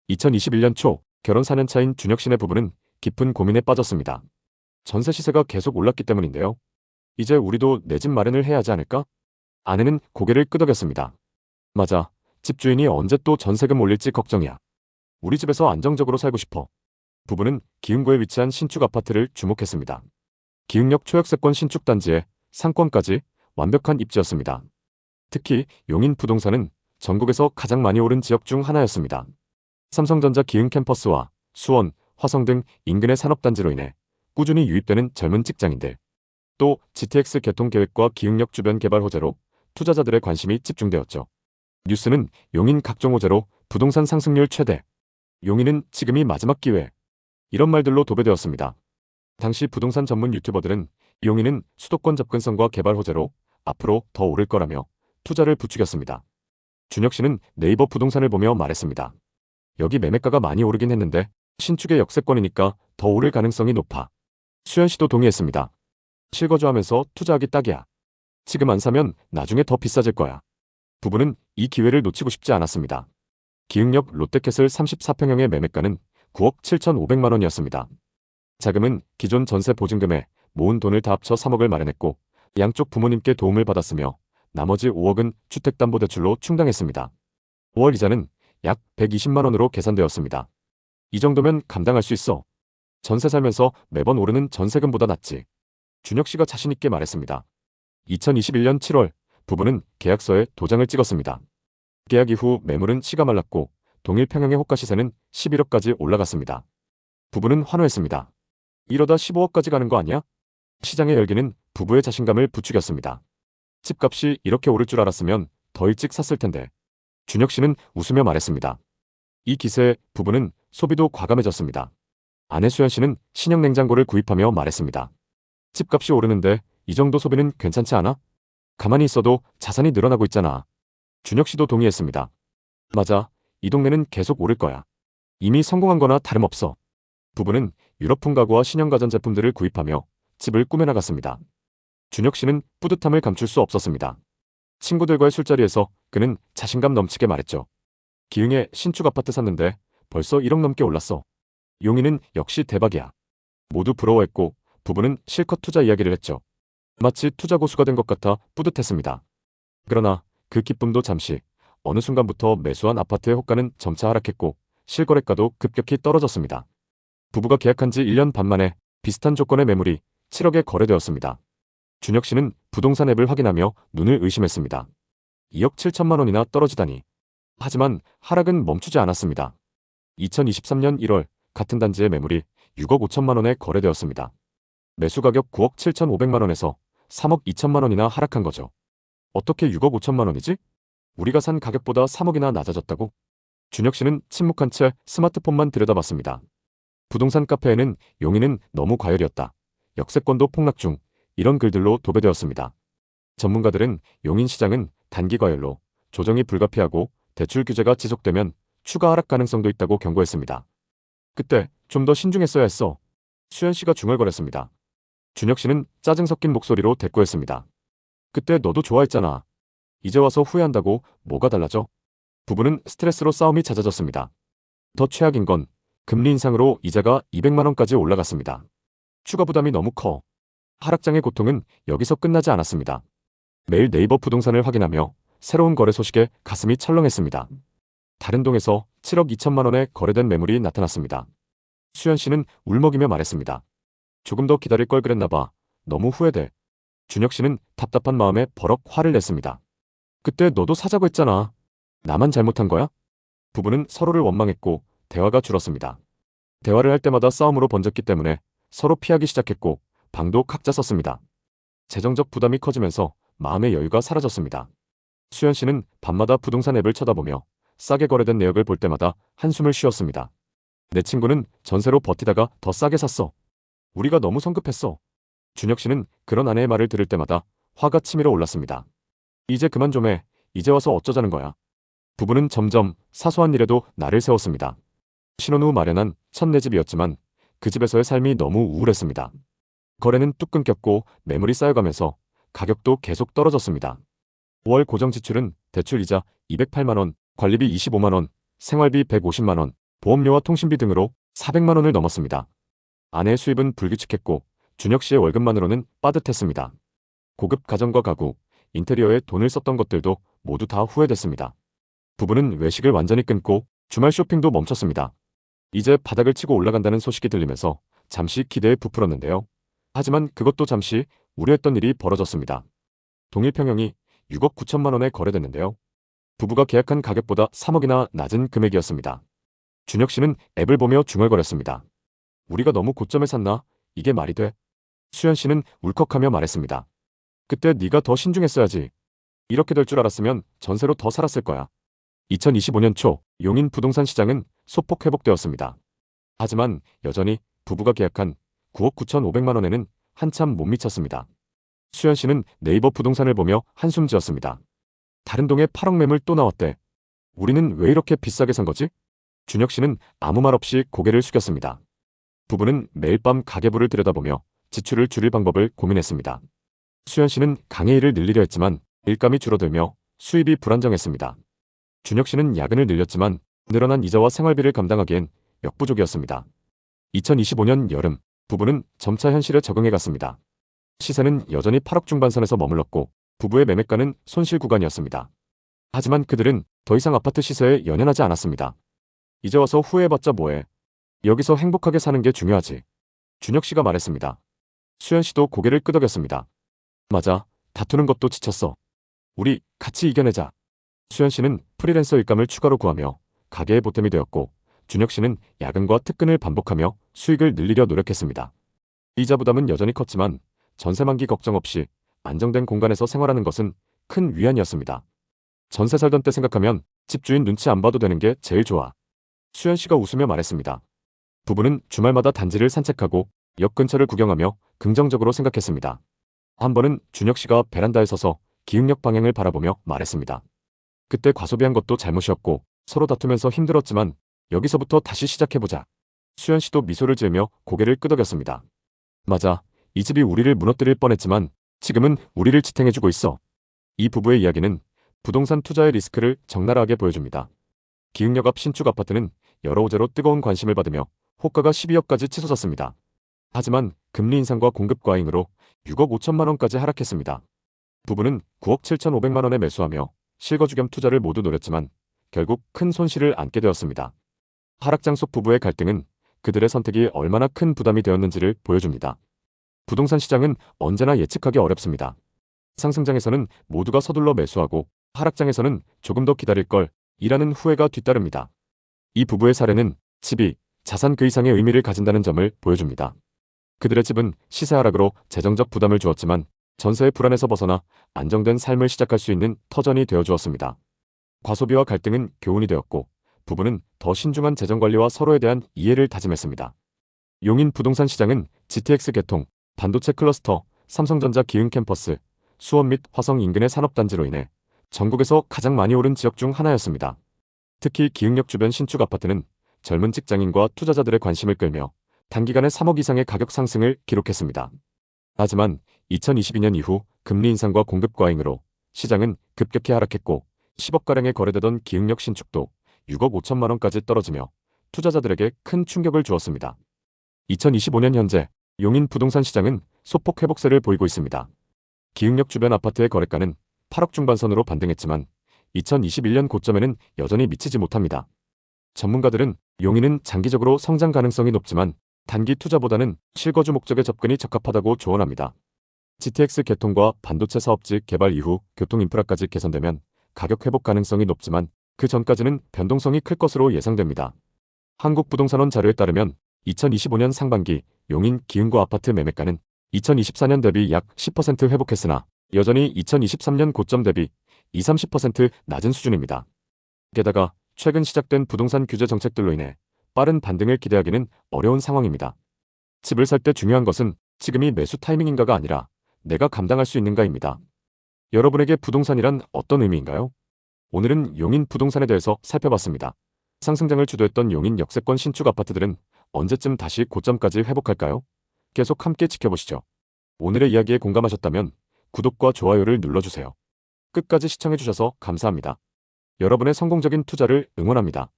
2021년 초 결혼 4년 차인 준혁 씨네 부부는 깊은 고민에 빠졌습니다. 전세 시세가 계속 올랐기 때문인데요. 이제 우리도 내 집 마련을 해야 하지 않을까? 아내는 고개를 끄덕였습니다. 맞아. 집주인이 언제 또 전세금 올릴지 걱정이야. 우리 집에서 안정적으로 살고 싶어. 부부는 기흥구에 위치한 신축 아파트를 주목했습니다. 기흥역 초역세권 신축 단지에 상권까지 완벽한 입지였습니다. 특히 용인 부동산은 전국에서 가장 많이 오른 지역 중 하나였습니다. 삼성전자 기흥 캠퍼스와 수원, 화성 등 인근의 산업단지로 인해 꾸준히 유입되는 젊은 직장인들, 또 GTX 개통 계획과 기흥역 주변 개발 호재로 투자자들의 관심이 집중되었죠. 뉴스는 용인 각종 호재로 부동산 상승률 최대, 용인은 지금이 마지막 기회, 이런 말들로 도배되었습니다. 당시 부동산 전문 유튜버들은 용인은 수도권 접근성과 개발 호재로 앞으로 더 오를 거라며 투자를 부추겼습니다. 준혁 씨는 네이버 부동산을 보며 말했습니다. 여기 매매가가 많이 오르긴 했는데 신축의 역세권이니까 더 오를 가능성이 높아. 수현 씨도 동의했습니다. 실거주하면서 투자하기 딱이야. 지금 안 사면 나중에 더 비싸질 거야. 부부는 이 기회를 놓치고 싶지 않았습니다. 기흥역 롯데캐슬 34평형의 매매가는 9억 7,500만 원이었습니다. 자금은 기존 전세 보증금에 모은 돈을 다 합쳐 3억을 마련했고 양쪽 부모님께 도움을 받았으며 나머지 5억은 주택담보대출로 충당했습니다. 5월 이자는 약 120만 원으로 계산되었습니다. 이 정도면 감당할 수 있어. 전세 살면서 매번 오르는 전세금보다 낫지. 준혁 씨가 자신 있게 말했습니다. 2021년 7월 부부는 계약서에 도장을 찍었습니다. 계약 이후 매물은 씨가 말랐고 동일 평형의 호가 시세는 11억까지 올라갔습니다. 부부는 환호했습니다. 이러다 15억까지 가는 거 아니야? 시장의 열기는 부부의 자신감을 부추겼습니다. 집값이 이렇게 오를 줄 알았으면 더 일찍 샀을 텐데. 준혁 씨는 웃으며 말했습니다. 이 기세에 부부는 소비도 과감해졌습니다. 아내 수현 씨는 신형 냉장고를 구입하며 말했습니다. 집값이 오르는데 이 정도 소비는 괜찮지 않아? 가만히 있어도 자산이 늘어나고 있잖아. 준혁 씨도 동의했습니다. 맞아. 이 동네는 계속 오를 거야. 이미 성공한 거나 다름없어. 부부는 유럽풍 가구와 신형 가전제품들을 구입하며 집을 꾸며나갔습니다. 준혁 씨는 뿌듯함을 감출 수 없었습니다. 친구들과의 술자리에서 그는 자신감 넘치게 말했죠. 기흥에 신축 아파트 샀는데 벌써 1억 넘게 올랐어. 용인은 역시 대박이야. 모두 부러워했고 부부는 실컷 투자 이야기를 했죠. 마치 투자 고수가 된 것 같아 뿌듯했습니다. 그러나 그 기쁨도 잠시, 어느 순간부터 매수한 아파트의 호가는 점차 하락했고 실거래가도 급격히 떨어졌습니다. 부부가 계약한 지 1년 반 만에 비슷한 조건의 매물이 7억에 거래되었습니다. 준혁 씨는 부동산 앱을 확인하며 눈을 의심했습니다. 2억 7천만 원이나 떨어지다니. 하지만 하락은 멈추지 않았습니다. 2023년 1월 같은 단지의 매물이 6억 5천만 원에 거래되었습니다. 매수 가격 9억 7,500만 원에서 3억 2천만 원이나 하락한 거죠. 어떻게 6억 5천만 원이지? 우리가 산 가격보다 3억이나 낮아졌다고? 준혁 씨는 침묵한 채 스마트폰만 들여다봤습니다. 부동산 카페에는 용인은 너무 과열이었다. 역세권도 폭락 중. 이런 글들로 도배되었습니다. 전문가들은 용인 시장은 단기 과열로 조정이 불가피하고 대출 규제가 지속되면 추가 하락 가능성도 있다고 경고했습니다. 그때 좀 더 신중했어야 했어. 수현 씨가 중얼거렸습니다. 준혁 씨는 짜증 섞인 목소리로 대꾸했습니다. 그때 너도 좋아했잖아. 이제 와서 후회한다고 뭐가 달라져? 부부는 스트레스로 싸움이 잦아졌습니다. 더 최악인 건 금리 인상으로 이자가 200만 원까지 올라갔습니다. 추가 부담이 너무 커. 하락장의 고통은 여기서 끝나지 않았습니다. 매일 네이버 부동산을 확인하며 새로운 거래 소식에 가슴이 철렁했습니다. 다른 동에서 7억 2천만 원에 거래된 매물이 나타났습니다. 수현 씨는 울먹이며 말했습니다. 조금 더 기다릴 걸 그랬나 봐. 너무 후회돼. 준혁 씨는 답답한 마음에 버럭 화를 냈습니다. 그때 너도 사자고 했잖아. 나만 잘못한 거야? 부부는 서로를 원망했고 대화가 줄었습니다. 대화를 할 때마다 싸움으로 번졌기 때문에 서로 피하기 시작했고 방도 각자 썼습니다. 재정적 부담이 커지면서 마음의 여유가 사라졌습니다. 수현 씨는 밤마다 부동산 앱을 쳐다보며 싸게 거래된 내역을 볼 때마다 한숨을 쉬었습니다. 내 친구는 전세로 버티다가 더 싸게 샀어. 우리가 너무 성급했어. 준혁 씨는 그런 아내의 말을 들을 때마다 화가 치밀어 올랐습니다. 이제 그만 좀 해. 이제 와서 어쩌자는 거야. 부부는 점점 사소한 일에도 날을 세웠습니다. 신혼 후 마련한 첫 내 집이었지만 그 집에서의 삶이 너무 우울했습니다. 거래는 뚝 끊겼고 매물이 쌓여가면서 가격도 계속 떨어졌습니다. 5월 고정 지출은 대출 이자 208만 원, 관리비 25만 원, 생활비 150만 원, 보험료와 통신비 등으로 400만 원을 넘었습니다. 아내의 수입은 불규칙했고 준혁 씨의 월급만으로는 빠듯했습니다. 고급 가전과 가구, 인테리어에 돈을 썼던 것들도 모두 다 후회됐습니다. 부부는 외식을 완전히 끊고 주말 쇼핑도 멈췄습니다. 이제 바닥을 치고 올라간다는 소식이 들리면서 잠시 기대에 부풀었는데요. 하지만 그것도 잠시 우려했던 일이 벌어졌습니다. 동일 평형이 6억 9천만 원에 거래됐는데요. 부부가 계약한 가격보다 3억이나 낮은 금액이었습니다. 준혁 씨는 앱을 보며 중얼거렸습니다. 우리가 너무 고점에 샀나? 이게 말이 돼? 수현 씨는 울컥하며 말했습니다. 그때 네가 더 신중했어야지. 이렇게 될 줄 알았으면 전세로 더 살았을 거야. 2025년 초 용인 부동산 시장은 소폭 회복되었습니다. 하지만 여전히 부부가 계약한 9억 9,500만 원에는 한참 못 미쳤습니다. 수현 씨는 네이버 부동산을 보며 한숨 지었습니다. 다른 동에 8억 매물 또 나왔대. 우리는 왜 이렇게 비싸게 산 거지? 준혁 씨는 아무 말 없이 고개를 숙였습니다. 부부는 매일 밤 가계부를 들여다보며 지출을 줄일 방법을 고민했습니다. 수현 씨는 강의 일을 늘리려 했지만 일감이 줄어들며 수입이 불안정했습니다. 준혁 씨는 야근을 늘렸지만 늘어난 이자와 생활비를 감당하기엔 역부족이었습니다. 2025년 여름, 부부는 점차 현실에 적응해 갔습니다. 시세는 여전히 8억 중반선에서 머물렀고 부부의 매매가는 손실 구간이었습니다. 하지만 그들은 더 이상 아파트 시세에 연연하지 않았습니다. 이제 와서 후회해봤자 뭐해. 여기서 행복하게 사는 게 중요하지. 준혁 씨가 말했습니다. 수현 씨도 고개를 끄덕였습니다. 맞아, 다투는 것도 지쳤어. 우리 같이 이겨내자. 수현 씨는 프리랜서 일감을 추가로 구하며 가게의 보탬이 되었고 준혁 씨는 야근과 특근을 반복하며 수익을 늘리려 노력했습니다. 이자 부담은 여전히 컸지만 전세 만기 걱정 없이 안정된 공간에서 생활하는 것은 큰 위안이었습니다. 전세 살던 때 생각하면 집주인 눈치 안 봐도 되는 게 제일 좋아. 수현 씨가 웃으며 말했습니다. 부부는 주말마다 단지를 산책하고 역 근처를 구경하며 긍정적으로 생각했습니다. 한 번은 준혁 씨가 베란다에 서서 기흥역 방향을 바라보며 말했습니다. 그때 과소비한 것도 잘못이었고 서로 다투면서 힘들었지만 여기서부터 다시 시작해보자. 수현 씨도 미소를 지으며 고개를 끄덕였습니다. 맞아, 이 집이 우리를 무너뜨릴 뻔했지만 지금은 우리를 지탱해주고 있어. 이 부부의 이야기는 부동산 투자의 리스크를 적나라하게 보여줍니다. 기흥역 앞 신축 아파트는 여러 호재로 뜨거운 관심을 받으며 호가가 12억까지 치솟았습니다. 하지만 금리 인상과 공급 과잉으로 6억 5천만 원까지 하락했습니다. 부부는 9억 7,500만 원에 매수하며 실거주 겸 투자를 모두 노렸지만 결국 큰 손실을 안게 되었습니다. 하락장 속 부부의 갈등은 그들의 선택이 얼마나 큰 부담이 되었는지를 보여줍니다. 부동산 시장은 언제나 예측하기 어렵습니다. 상승장에서는 모두가 서둘러 매수하고 하락장에서는 조금 더 기다릴 걸 이라는 후회가 뒤따릅니다. 이 부부의 사례는 집이 자산 그 이상의 의미를 가진다는 점을 보여줍니다. 그들의 집은 시세 하락으로 재정적 부담을 주었지만 전세의 불안에서 벗어나 안정된 삶을 시작할 수 있는 터전이 되어주었습니다. 과소비와 갈등은 교훈이 되었고 부부는 더 신중한 재정관리와 서로에 대한 이해를 다짐했습니다. 용인 부동산 시장은 GTX 개통, 반도체 클러스터, 삼성전자 기흥 캠퍼스, 수원 및 화성 인근의 산업단지로 인해 전국에서 가장 많이 오른 지역 중 하나였습니다. 특히 기흥역 주변 신축 아파트는 젊은 직장인과 투자자들의 관심을 끌며 단기간에 3억 이상의 가격 상승을 기록했습니다. 하지만 2022년 이후 금리 인상과 공급 과잉으로 시장은 급격히 하락했고 10억가량에 거래되던 기흥역 신축도 6억 5천만 원까지 떨어지며 투자자들에게 큰 충격을 주었습니다. 2025년 현재 용인 부동산 시장은 소폭 회복세를 보이고 있습니다. 기흥역 주변 아파트의 거래가는 8억 중반선으로 반등했지만 2021년 고점에는 여전히 미치지 못합니다. 전문가들은 용인은 장기적으로 성장 가능성이 높지만 단기 투자보다는 실거주 목적의 접근이 적합하다고 조언합니다. GTX 개통과 반도체 사업지 개발 이후 교통 인프라까지 개선되면 가격 회복 가능성이 높지만 그 전까지는 변동성이 클 것으로 예상됩니다. 한국부동산원 자료에 따르면 2025년 상반기 용인 기흥구 아파트 매매가는 2024년 대비 약 10% 회복했으나 여전히 2023년 고점 대비 20-30% 낮은 수준입니다. 게다가 최근 시작된 부동산 규제 정책들로 인해 빠른 반등을 기대하기는 어려운 상황입니다. 집을 살 때 중요한 것은 지금이 매수 타이밍인가가 아니라 내가 감당할 수 있는가입니다. 여러분에게 부동산이란 어떤 의미인가요? 오늘은 용인 부동산에 대해서 살펴봤습니다. 상승장을 주도했던 용인 역세권 신축 아파트들은 언제쯤 다시 고점까지 회복할까요? 계속 함께 지켜보시죠. 오늘의 이야기에 공감하셨다면 구독과 좋아요를 눌러주세요. 끝까지 시청해주셔서 감사합니다. 여러분의 성공적인 투자를 응원합니다.